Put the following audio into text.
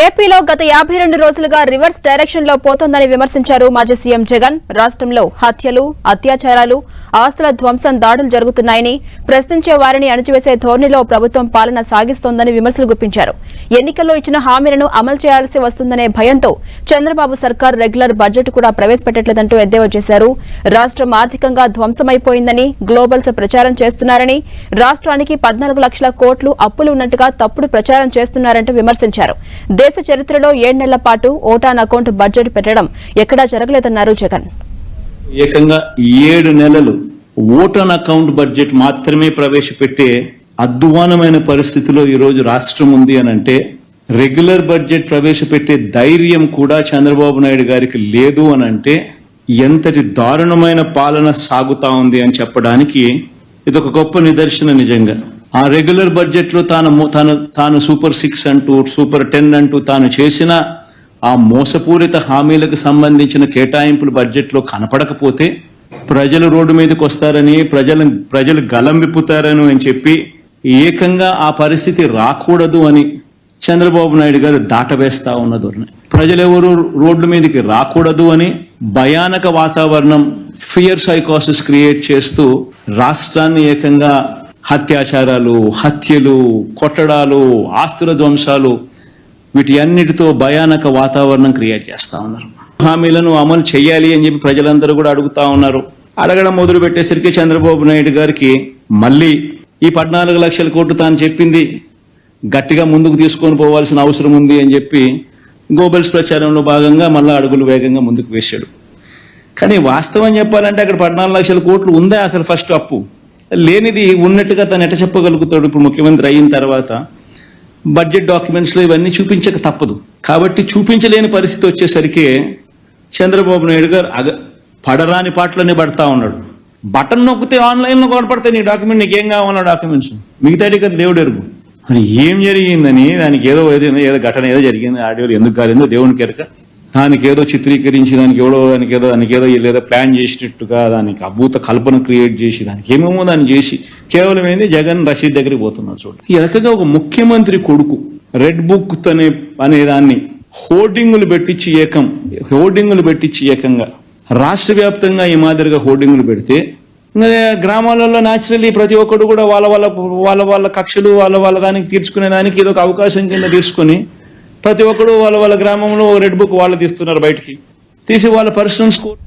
ఏపీలో గత 52 రోజులుగా రివర్స్ డైరెక్షన్ లో పోతోందని విమర్శించారు మాజీ సీఎం జగన్. రాష్ట్రంలో హత్యలు, అత్యాచారాలు, ఆస్తుల ధ్వంసం, దాడులు జరుగుతున్నాయని, ప్రశ్నించే వారిని అణచివేసే ధోరణిలో ప్రభుత్వం పాలన సాగిస్తోందని విమర్శలు గుప్పించారు. ఎన్నికల్లో ఇచ్చిన హామీలను అమలు చేయాల్సి వస్తుందనే భయంతో చంద్రబాబు సర్కార్ రెగ్యులర్ బడ్జెట్ కూడా ప్రవేశపెట్టట్లేదంటూ ఎద్దేవా చేశారు. రాష్ట్రం ఆర్థికంగా ధ్వంసమైపోయిందని, గ్లోబల్స్ ప్రచారం చేస్తున్నారని, రాష్ట్రానికి 14 లక్షల కోట్లు అప్పులు ఉన్నట్టుగా తప్పుడు ప్రచారం చేస్తున్నారంటూ విమర్శించారు. దేశ చరిత్రలో 7 నెలల పాటు ఓటాన్ అకౌంట్ బడ్జెట్ పెట్టడం ఎక్కడా జరగలేదన్నారు జగన్. ఏకంగా 7 నెలలు ఓటాన్ అకౌంట్ బడ్జెట్ మాత్రమే ప్రవేశపెట్టే అధ్వానమైన పరిస్థితిలో ఈ రోజు రాష్ట్రం ఉంది అనంటే, రెగ్యులర్ బడ్జెట్ ప్రవేశపెట్టే ధైర్యం కూడా చంద్రబాబు నాయుడు గారికి లేదు అనంటే ఎంతటి దారుణమైన పాలన సాగుతా ఉంది అని చెప్పడానికి ఇదొక గొప్ప నిదర్శన. నిజంగా ఆ రెగ్యులర్ బడ్జెట్ లో తాను సూపర్ 6 అంటూ, సూపర్ 10 అంటూ తాను చేసిన ఆ మోసపూరిత హామీలకు సంబంధించిన కేటాయింపులు బడ్జెట్ లో కనపడకపోతే ప్రజలు రోడ్డు మీదకి వస్తారని, ప్రజలు గలం విప్పుతారని అని చెప్పి ఏకంగా ఆ పరిస్థితి రాకూడదు అని చంద్రబాబు నాయుడు గారు దాటవేస్తా ఉన్న ధోరణి. ప్రజలెవరూ రోడ్డు మీదకి రాకూడదు అని భయానక వాతావరణం, ఫియర్ సైకోసిస్ క్రియేట్ చేస్తూ రాష్ట్రాన్ని ఏకంగా అత్యాచారాలు, హత్యలు, కొట్టడాలు, ఆస్తుల ధ్వంసాలు, వీటి అన్నిటితో భయానక వాతావరణం క్రియేట్ చేస్తా ఉన్నారు. హామీలను అమలు చేయాలి అని చెప్పి ప్రజలందరూ కూడా అడుగుతా ఉన్నారు. అడగడం మొదలు పెట్టేసరికి చంద్రబాబు నాయుడు గారికి మళ్ళీ ఈ 14 లక్షల కోట్లు తాను చెప్పింది గట్టిగా ముందుకు తీసుకొని పోవాల్సిన అవసరం ఉంది అని చెప్పి గ్లోబల్స్ ప్రచారంలో భాగంగా మళ్ళా అడుగులు వేగంగా ముందుకు వేశాడు. కానీ వాస్తవం చెప్పాలంటే అక్కడ 14 లక్షల కోట్లు ఉందా అసలు? ఫస్ట్ అప్పు లేనిది ఉన్నట్టుగా తను ఎట చెప్పగలుగుతాడు? ఇప్పుడు ముఖ్యమంత్రి అయిన తర్వాత బడ్జెట్ డాక్యుమెంట్స్ లో ఇవన్నీ చూపించక తప్పదు. కాబట్టి చూపించలేని పరిస్థితి వచ్చేసరికి చంద్రబాబు నాయుడు గారు పడరాని పాటలోనే పడతా ఉన్నాడు. బటన్ నొక్కితే ఆన్లైన్ లో కనపడతాయి నీ డాక్యుమెంట్, నీకేం కావాలన్నా డాక్యుమెంట్స్, మిగతాది కదా దేవుడు ఎరుగు. మరి ఏం జరిగిందని దానికి ఏదో ఘటన ఏదో జరిగింది, ఆడియోలు ఎందుకు కాలేదో దేవునికి ఎరక, దానికి ఏదో చిత్రీకరించి దానికి ఏదో ఏదో ప్లాన్ చేసినట్టుగా దానికి అభూత కల్పన క్రియేట్ చేసి దానికి ఏమేమో దాన్ని చేసి కేవలం ఏంది జగన్ రషీద్ దగ్గరికి పోతున్నారు. చూడండి, ఈ రకంగా ఒక ముఖ్యమంత్రి కొడుకు రెడ్ బుక్ అనే దాన్ని హోర్డింగులు పెట్టించి ఏకంగా రాష్ట్ర వ్యాప్తంగా ఈ మాదిరిగా హోర్డింగులు పెడితే గ్రామాలలో న్యాచురల్లీ ప్రతి ఒక్కరు కూడా వాళ్ళ కక్షలు వాళ్ళ దానికి తీర్చుకునే దానికి ఇదొక అవకాశం కింద తీసుకుని ప్రతి ఒక్కరు వాళ్ళ గ్రామంలో రెడ్ బుక్ వాళ్ళు తీస్తున్నారు, బయటికి తీసి వాళ్ళ పర్సనల్ స్కోర్